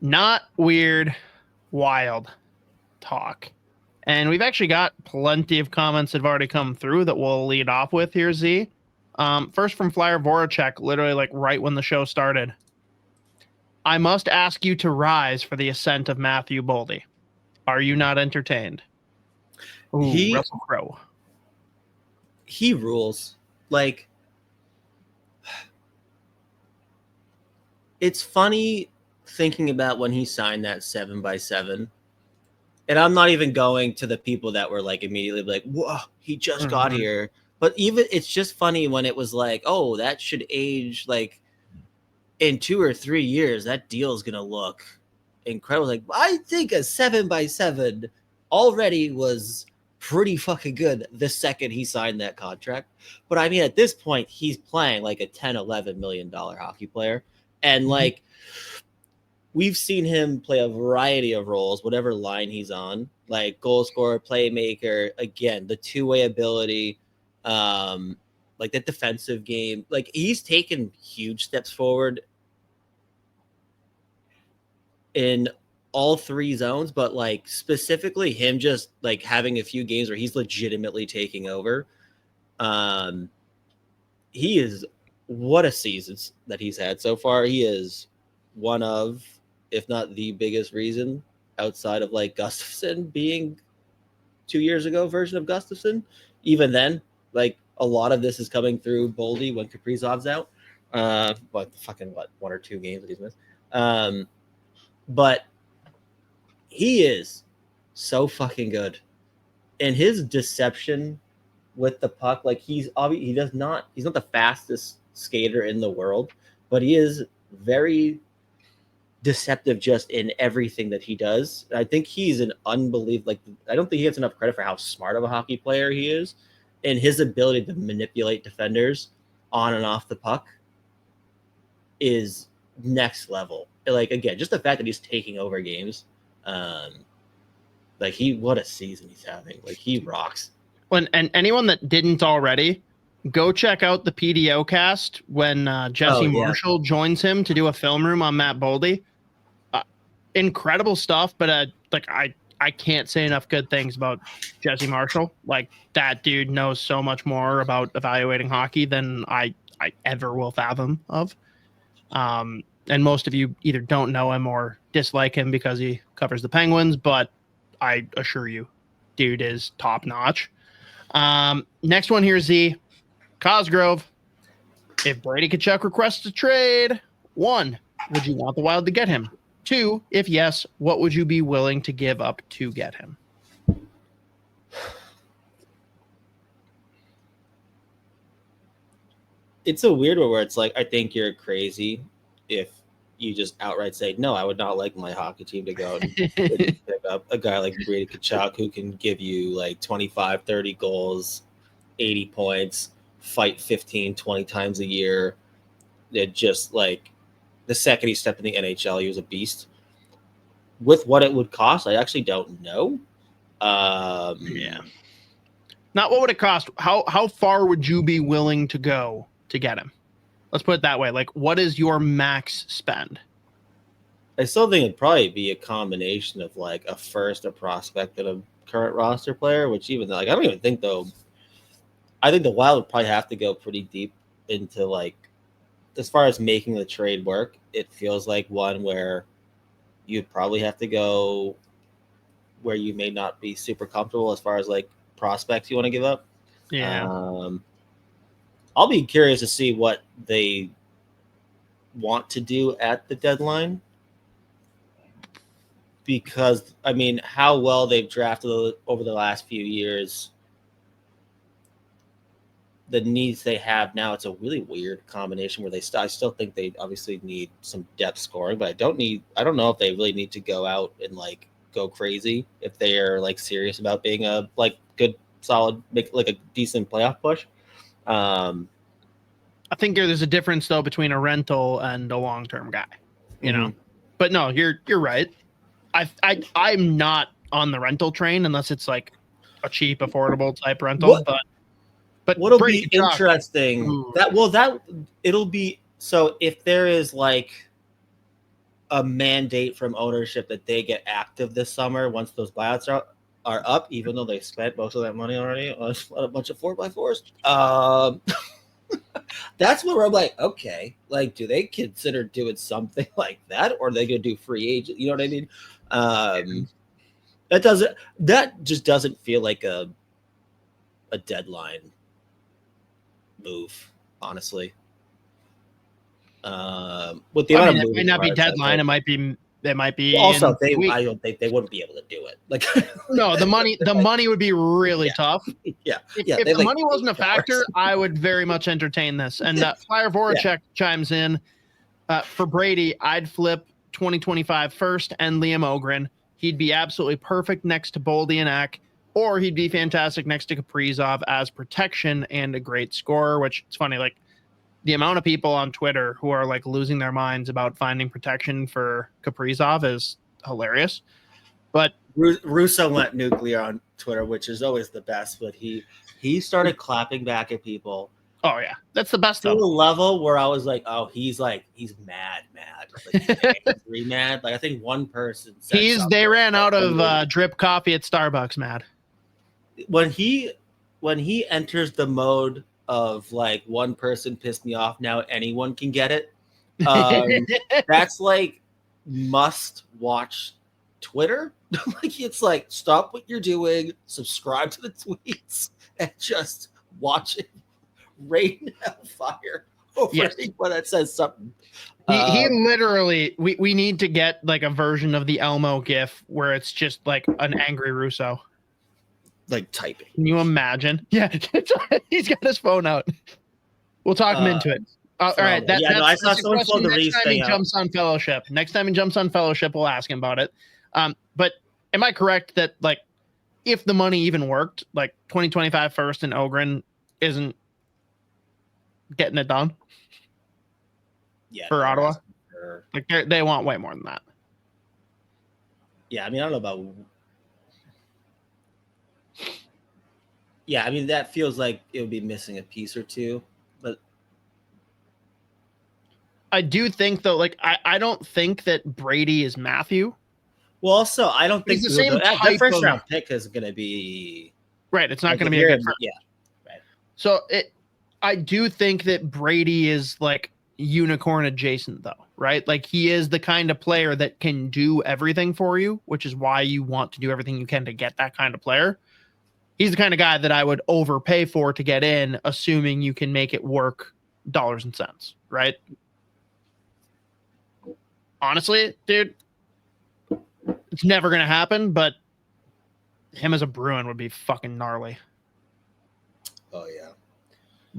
Not weird, wild talk. And we've actually got plenty of comments that have already come through that we'll lead off with here, Z. First from Flyer Voracek, literally like right when the show started. I must ask you to rise for the ascent of Matthew Boldy. Are you not entertained? Ooh, Russell Crowe. He rules. Like, it's funny thinking about when he signed that 7x7. And I'm not even going to the people that were like immediately like, whoa, he just got here. But even it's just funny when it was like, oh, that should age like in 2 or 3 years, that deal is going to look incredible. Like, I think a 7x7 already was pretty fucking good the second he signed that contract. But I mean, at this point, he's playing like a $10-11 million hockey player. And like, we've seen him play a variety of roles, whatever line he's on, like goal scorer, playmaker, again, the two-way ability, like the defensive game. Like, he's taken huge steps forward in all three zones, but like specifically him just like having a few games where he's legitimately taking over. He is, what a season that he's had so far. He is one of, if not the biggest reason outside of like Gustafsson being 2 years ago version of Gustafsson. Even then, like a lot of this is coming through Boldy when Kaprizov's out. But 1 or 2 games that he's missed. But he is so fucking good. And his deception with the puck, like he's not the fastest skater in the world, but he is very deceptive just in everything that he does. I think he's an unbelievable, like, I don't think he gets enough credit for how smart of a hockey player he is, and his ability to manipulate defenders on and off the puck is next level. Like, again, just the fact that he's taking over games, like what a season he's having. Like, he rocks. And anyone that didn't already, go check out the PDO cast when Jesse Marshall joins him to do a film room on Matt Boldy. Incredible stuff, but like I can't say enough good things about Jesse Marshall. Like, that dude knows so much more about evaluating hockey than I ever will fathom of. And most of you either don't know him or dislike him because he covers the Penguins, but I assure you, dude is top notch. Next one here, Z. Cosgrove. If Brady Tkachuk requests a trade, 1, would you want the Wild to get him? 2, if yes, what would you be willing to give up to get him? It's a weird one where it's like, I think you're crazy if you just outright say, no, I would not like my hockey team to go and pick up a guy like Brady Tkachuk who can give you like 25, 30 goals, 80 points, fight 15, 20 times a year. It just like the second he stepped in the NHL, he was a beast. With what it would cost, I actually don't know. Yeah. Not what would it cost? How far would you be willing to go to get him? Let's put it that way. Like, what is your max spend? I still think it'd probably be a combination of like a first, a prospect, and a current roster player, which even like I don't even think though. I think the Wild would probably have to go pretty deep into like as far as making the trade work. It feels like one where you'd probably have to go where you may not be super comfortable as far as like prospects you want to give up. Yeah. I'll be curious to see what they want to do at the deadline because, I mean, how well they've drafted over the last few years, the needs they have now, it's a really weird combination where I still think they obviously need some depth scoring, but I don't know if they really need to go out and like go crazy if they are like serious about being a like good, solid, make like a decent playoff push. I think there's a difference though between a rental and a long-term guy, you know. But no, you're right. I'm not on the rental train unless it's like a cheap, affordable type rental. But what'll be interesting it'll be so if there is like a mandate from ownership that they get active this summer once those buyouts are up, even though they spent most of that money already on a bunch of 4x4s. That's where I'm like, okay, like, do they consider doing something like that, or are they gonna do free agent? You know what I mean? That just doesn't feel like a deadline move, honestly. With the I amount mean, of it might not be deadline. It might be. Also, I don't think they wouldn't be able to do it. Like, no, the money would be really tough. Yeah, if the money wasn't a factor, I would very much entertain this. And Flyer Voracek chimes in for Brady. I'd flip 2025 first and Liam Ogren. He'd be absolutely perfect next to Boldy and Eck, or he'd be fantastic next to Kaprizov as protection and a great scorer. Which it's funny, like, the amount of people on Twitter who are like losing their minds about finding protection for Kaprizov is hilarious. But Russo went nuclear on Twitter, which is always the best. But he started clapping back at people. Oh yeah, that's the best. To a level where I was like, oh, he's mad, like angry mad. Like I think one person said they ran out of drip coffee at Starbucks, mad. When he enters the mode of like one person pissed me off, now anyone can get it. That's like must watch Twitter. Like it's like stop what you're doing, subscribe to the tweets, and just watch it rain hellfire over anyone that says something. He literally we need to get like a version of the Elmo gif where it's just like an angry Russo. Like typing. Can you imagine? Yeah, he's got his phone out. We'll talk him into it. All right. I saw someone flow the Reeves thing out. Jumps on Fellowship. Next time he jumps on Fellowship, we'll ask him about it. But am I correct that like if the money even worked, like 2025 first and Ogren isn't getting it done? Yeah. For Ottawa, like they want way more than that. Yeah, I mean, I don't know about. Yeah, I mean, that feels like it would be missing a piece or two, but I do think though, like I don't think that Brady is Matthew. Well, also, I don't think the same that first round pick is going to be right. It's not going to be a good yeah, right. So I do think that Brady is like unicorn adjacent though, right? Like he is the kind of player that can do everything for you, which is why you want to do everything you can to get that kind of player. He's the kind of guy that I would overpay for to get in, assuming you can make it work dollars and cents, right? Honestly, dude, it's never going to happen, but him as a Bruin would be fucking gnarly. Oh, yeah.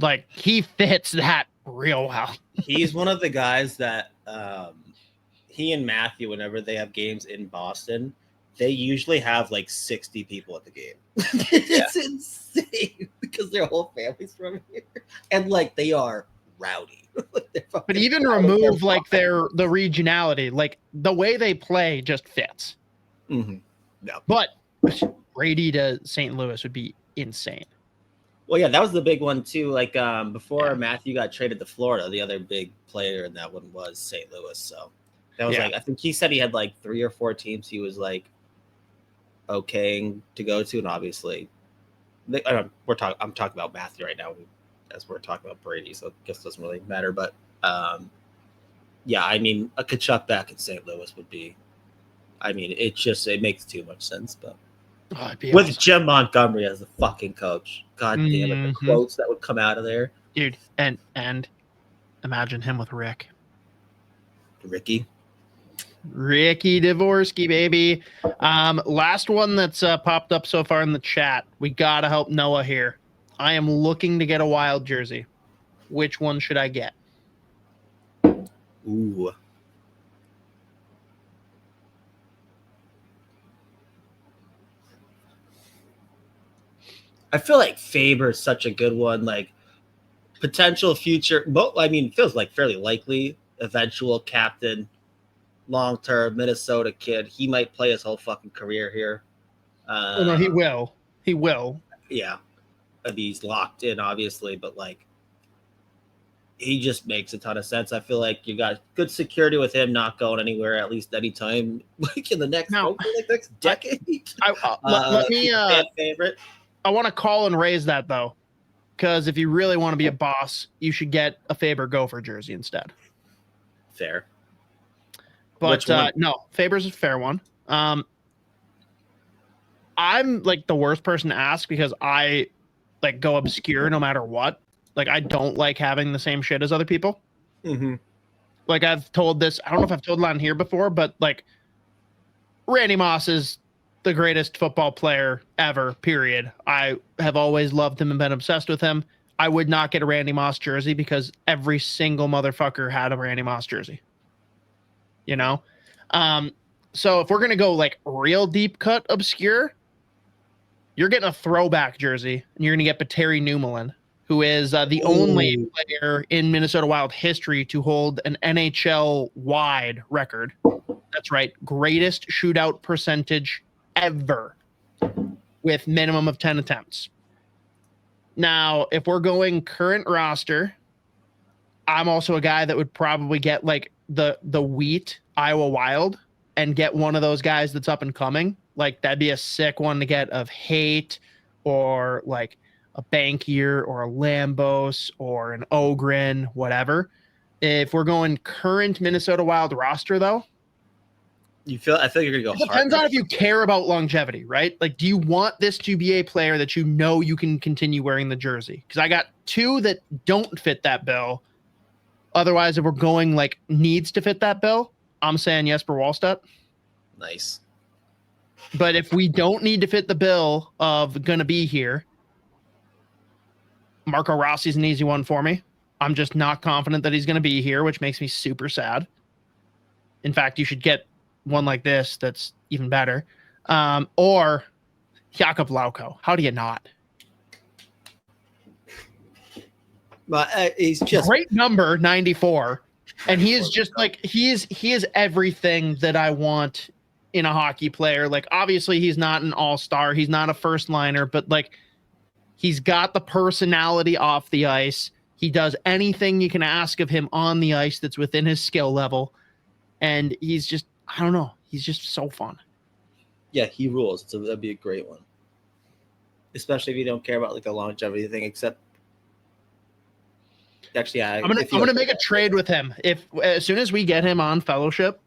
Like, he fits that real well. He's one of the guys that he and Matthew, whenever they have games in Boston, they usually have like 60 people at the game. It's insane because their whole family's from here. And like they are rowdy. But even remove like the regionality, like the way they play just fits. Mm-hmm. No. But Brady to St. Louis would be insane. Well, yeah, that was the big one too. Like before Matthew got traded to Florida, the other big player in that one was St. Louis. So that was like I think he said he had like 3 or 4 teams he was like okaying to go to, and obviously I'm talking about Matthew right now as we're talking about Brady, so I guess it doesn't really matter. But yeah, I mean a Tkachuk back in St. Louis would be, I mean it makes too much sense. But with awesome. Jim Montgomery as the fucking coach, god damn it, the quotes that would come out of there, dude. And imagine him with Ricky Dvorsky, baby. Last one that's popped up so far in the chat. We gotta help Noah here. I am looking to get a Wild jersey. Which one should I get? Ooh. I feel like Faber's such a good one. Like potential future. I mean, feels like fairly likely eventual captain. Long-term Minnesota kid. He might play his whole fucking career here. No, he will. He will. Yeah. I mean, he's locked in, obviously, but like, he just makes a ton of sense. I feel like you got good security with him not going anywhere at least anytime like in the next next decade. Let me fan favorite. I want to call and raise that though, because if you really want to be a boss, you should get a Faber Gopher jersey instead. Fair. But no, Faber's a fair one. I'm like the worst person to ask because I like go obscure no matter what. Like I don't like having the same shit as other people. Mm-hmm. Like I've told this, I don't know if I've told it on here before, but like Randy Moss is the greatest football player ever, period. I have always loved him and been obsessed with him. I would not get a Randy Moss jersey because every single motherfucker had a Randy Moss jersey. You know? So if we're going to go like real deep cut obscure, you're getting a throwback jersey and you're going to get Bateri Numelin, who is the only player in Minnesota Wild history to hold an NHL wide record. That's right. Greatest shootout percentage ever with minimum of 10 attempts. Now, if we're going current roster, I'm also a guy that would probably get like the wheat Iowa Wild and get one of those guys that's up and coming. Like that'd be a sick one to get of Haight or like a Bankier or a Lambos or an Ogren, whatever. If we're going current Minnesota Wild roster though, I feel you're gonna go. It depends on if you care about longevity, right? Like, do you want this to be a player that you know you can continue wearing the jersey? Because I got two that don't fit that bill. Otherwise, if we're going like needs to fit that bill, I'm saying Jesper Wallstedt. Nice. But if we don't need to fit the bill of gonna be here, Marco Rossi's an easy one for me. I'm just not confident that he's gonna be here, which makes me super sad. In fact, you should get one like this that's even better. Or Jakub Lauko. How do you not? But he's just great number 94, and he is just like he is everything that I want in a hockey player. Like obviously he's not an all-star, he's not a first liner, but like he's got the personality off the ice. He does anything you can ask of him on the ice that's within his skill level, and he's just I don't know, he's just so fun. Yeah, he rules. So that'd be a great one, especially if you don't care about like the longevity thing. Except actually, yeah, I'm gonna make a trade with him. If as soon as we get him on Fellowship,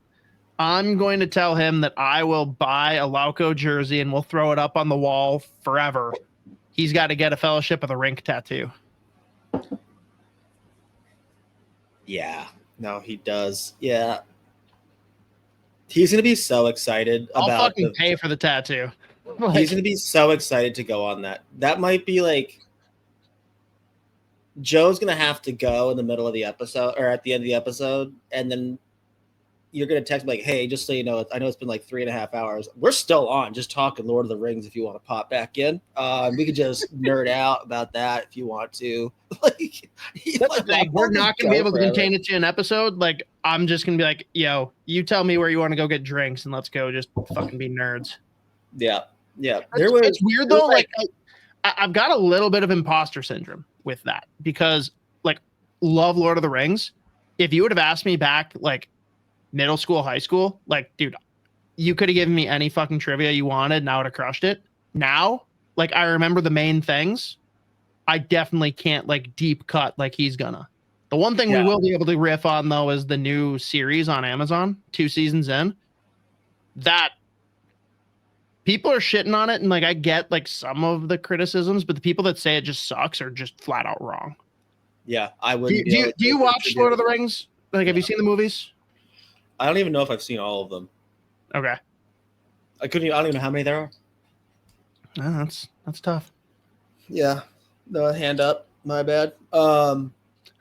I'm going to tell him that I will buy a Lauko jersey and we'll throw it up on the wall forever. He's got to get a Fellowship of the Rink tattoo. Yeah, no, he does. Yeah, he's gonna be so excited I'll fucking pay for the tattoo. Like, he's gonna be so excited to go on that. That might be like Joe's gonna have to go in the middle of the episode or at the end of the episode, and then you're gonna text me like, "Hey, just so you know, I know it's been like 3.5 hours. We're still on, just talking Lord of the Rings. If you want to pop back in, we could just nerd out about that if you want to." Like, that's the thing. We're not gonna be able to contain it to an episode. Like, I'm just gonna be like, "Yo, you tell me where you want to go get drinks, and let's go just fucking be nerds." Yeah, yeah. It's weird though. Like, I've got a little bit of imposter syndrome with that because, like, love Lord of the Rings. If you would have asked me back, like, middle school, high school, like, dude, you could have given me any fucking trivia you wanted and I would have crushed it. Now, like, I remember the main things. I definitely can't like deep cut like he's gonna. The one thing we will be able to riff on though is the new series on Amazon, 2 seasons in. That people are shitting on it, and like I get like some of the criticisms, but the people that say it just sucks are just flat out wrong. Yeah, I would. Do you watch Lord of the Rings? Like, have you seen the movies? I don't even know if I've seen all of them. Okay. I don't even know how many there are. Oh, that's tough. Yeah. No, hand up. My bad. All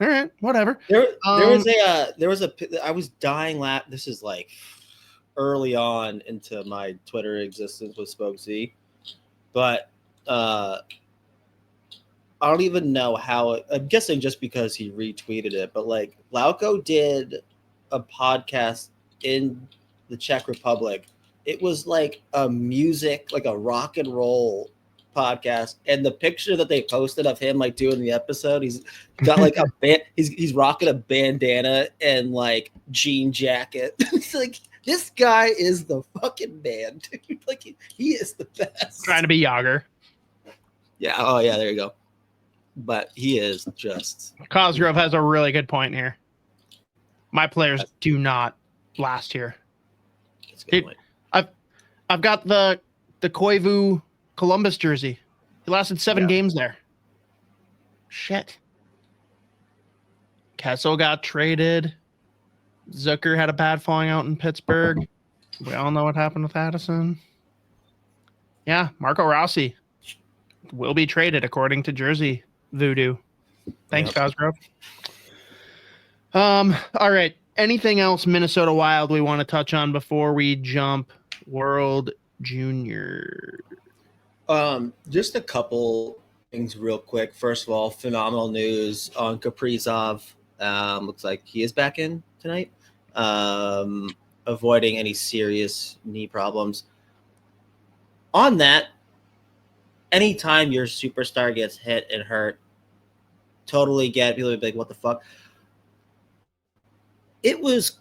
right, whatever. I was dying this is like early on into my Twitter existence with Spoke Z, but I don't even know how I'm guessing just because he retweeted it, but like Lauko did a podcast in the Czech Republic. It was like a music, like a rock and roll podcast, and the picture that they posted of him like doing the episode, he's got like a band, he's rocking a bandana and like jean jacket. It's like this guy is the fucking man, dude. Like he is the best. Trying to be Yager. Yeah. Oh yeah. There you go. But he is just. Cosgrove has a really good point here. My players do not last here. That's a good point. I've got the Koivu Columbus jersey. He lasted 7 games there. Shit. Kessel got traded. Zucker had a bad falling out in Pittsburgh. We all know what happened with Addison. Yeah, Marco Rossi will be traded according to Jersey Voodoo. Thanks, Cosgrove. All right. Anything else Minnesota Wild we want to touch on before we jump World Junior? Just a couple things real quick. First of all, phenomenal news on Kaprizov. Looks like he is back in tonight. Avoiding any serious knee problems. On that, anytime your superstar gets hit and hurt, totally get people would be like, what the fuck? It was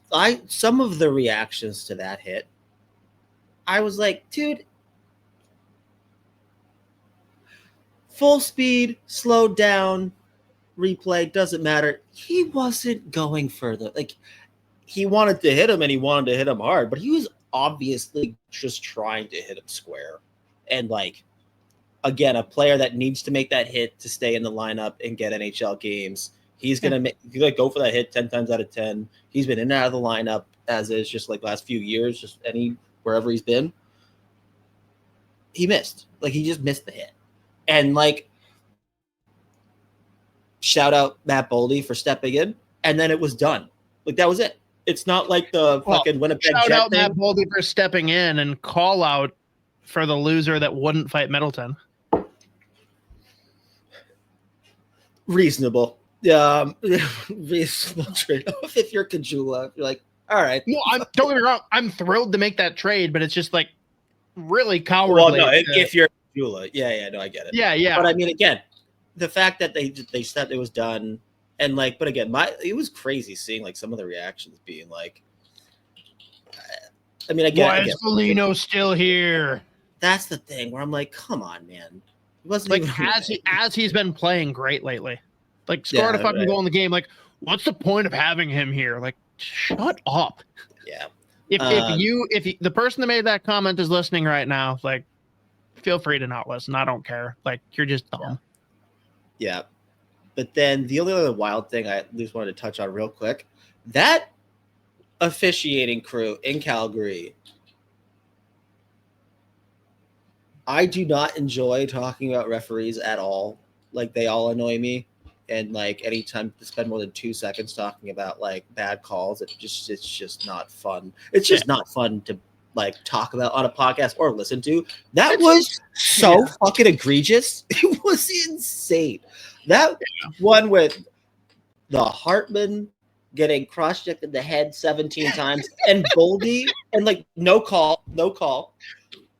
some of the reactions to that hit. I was like, dude, full speed, slowed down, replay, doesn't matter. He wasn't going further. Like, he wanted to hit him and he wanted to hit him hard, but he was obviously just trying to hit him square. And like, again, a player that needs to make that hit to stay in the lineup and get NHL games. He's going to go for that hit 10 times out of 10. He's been in and out of the lineup as is just like last few years, just wherever he's been. He missed. Like, he just missed the hit. And like, shout out Matt Boldy for stepping in. And then it was done. Like, that was it. It's not like the fucking Winnipeg shout Jet out thing. Matt Boldy for stepping in and call out for the loser that wouldn't fight Middleton. Reasonable. Reasonable trade-off. If you're Kajula, you're like, all right. No, don't get me wrong. I'm thrilled to make that trade, but it's just like really cowardly. Well, no, if you're Kajula, no, I get it. Yeah. But I mean, again, the fact that they said it was done, and like, but again, it was crazy seeing like some of the reactions being like, I mean, again, why is Foligno still here? That's the thing where I'm like, come on, man. He wasn't like even as he's been playing great lately. Like, scored a fucking goal in the game. Like, what's the point of having him here? Like, shut up. Yeah. If the person that made that comment is listening right now, like, feel free to not listen. I don't care. Like, you're just dumb. Yeah. But then the only other wild thing I at least wanted to touch on real quick, that officiating crew in Calgary, I do not enjoy talking about referees at all. Like, they all annoy me. And like, anytime to spend more than 2 seconds talking about like bad calls, it's just not fun. It's just not fun to like talk about on a podcast or listen to. That was so fucking egregious. It was insane. That one with the Hartman getting cross-checked in the head 17 times and Boldy and like no call.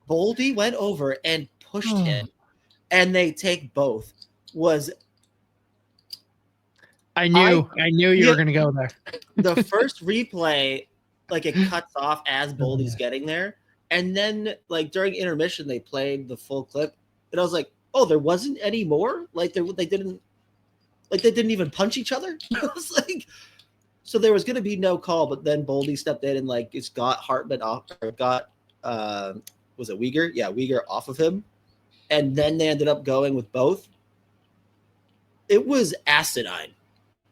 Boldy went over and pushed him, and they take both. I knew you were going to go there. The first replay, like, it cuts off as Boldy's getting there. And then, like, during intermission, they played the full clip. And I was like, oh, there wasn't any more? Like, they didn't even punch each other? I was like, so there was going to be no call, but then Boldy stepped in and, like, it's got Hartman off, or got, was it Uyghur? Yeah, Uyghur off of him. And then they ended up going with both. It was asinine.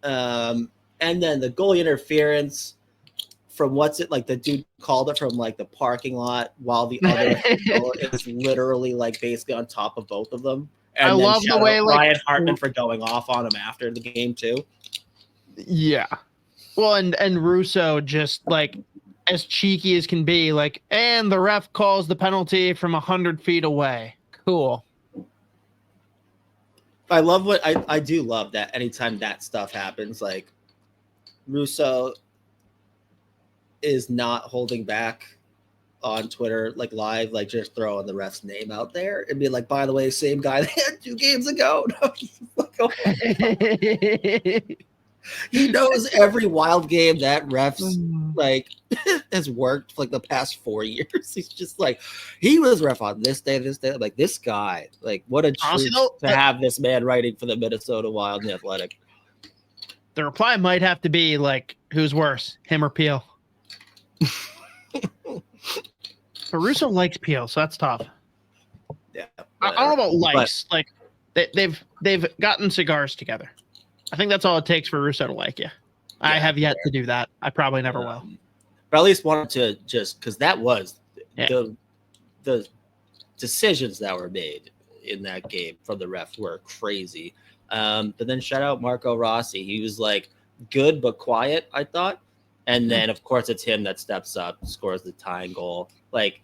And then the goalie interference from the dude called it from like the parking lot while the other is literally like basically on top of both of them. And I love the way Ryan Hartman for going off on him after the game too. Yeah. Well, and Russo just like as cheeky as can be, like, and the ref calls the penalty from 100 feet away. Cool. I love what I do love that anytime that stuff happens, like Russo is not holding back on Twitter, like live, like just throwing the ref's name out there and be like, by the way, same guy they had 2 games ago. He knows every wild game that refs like has worked for like the past 4 years. He's just like, he was ref on this day. Like this guy, like what a treat to have this man writing for the Minnesota Wild and the Athletic. The reply might have to be like, who's worse, him or Peel? But Russo likes Peel, so that's tough. Yeah, I don't know about likes. But, like they've gotten cigars together. I think that's all it takes for Russo to like you. Yeah, I have yet to do that. I probably never will. But at least wanted to just because that was the decisions that were made in that game from the ref were crazy. But then shout out Marco Rossi. He was like good but quiet, I thought. And then of course it's him that steps up, scores the tying goal. Like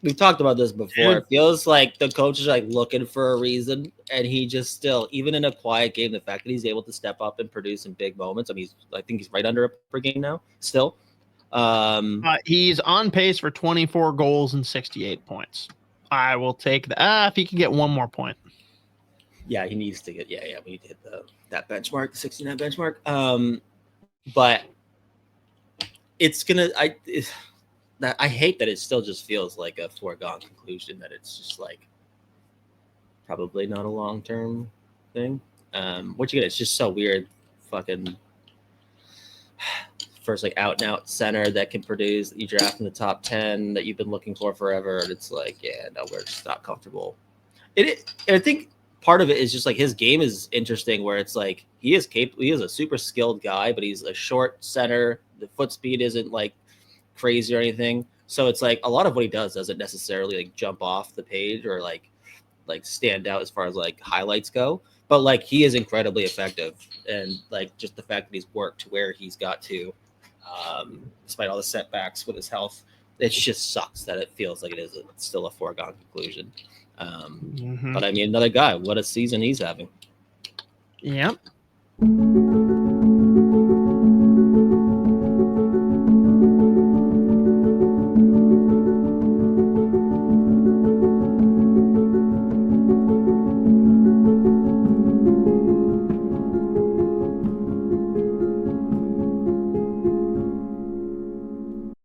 we've talked about this before. It feels like the coach is like looking for a reason, and he just still, even in a quiet game, the fact that he's able to step up and produce in big moments. I mean, I think he's right under a per game now. Still, he's on pace for 24 goals and 68 points. I will take that if he can get one more point. Yeah, he needs to get. Yeah, we need to hit that benchmark, the 69 benchmark. But it's gonna. I hate that it still just feels like a foregone conclusion that it's just like probably not a long-term thing. Which again, it's just so weird. Fucking first like out and out center that can produce that you draft in the top 10 that you've been looking for forever. And it's like, yeah, no, we're just not comfortable. I think part of it is just like his game is interesting where it's like he is capable. He is a super skilled guy, but he's a short center. The foot speed isn't like crazy or anything, so it's like a lot of what he does doesn't necessarily like jump off the page or like stand out as far as like highlights go, but like he is incredibly effective, and like just the fact that he's worked to where he's got to despite all the setbacks with his health, it just sucks that it feels like it is still a foregone conclusion. But I mean, another guy, what a season he's having. Yep.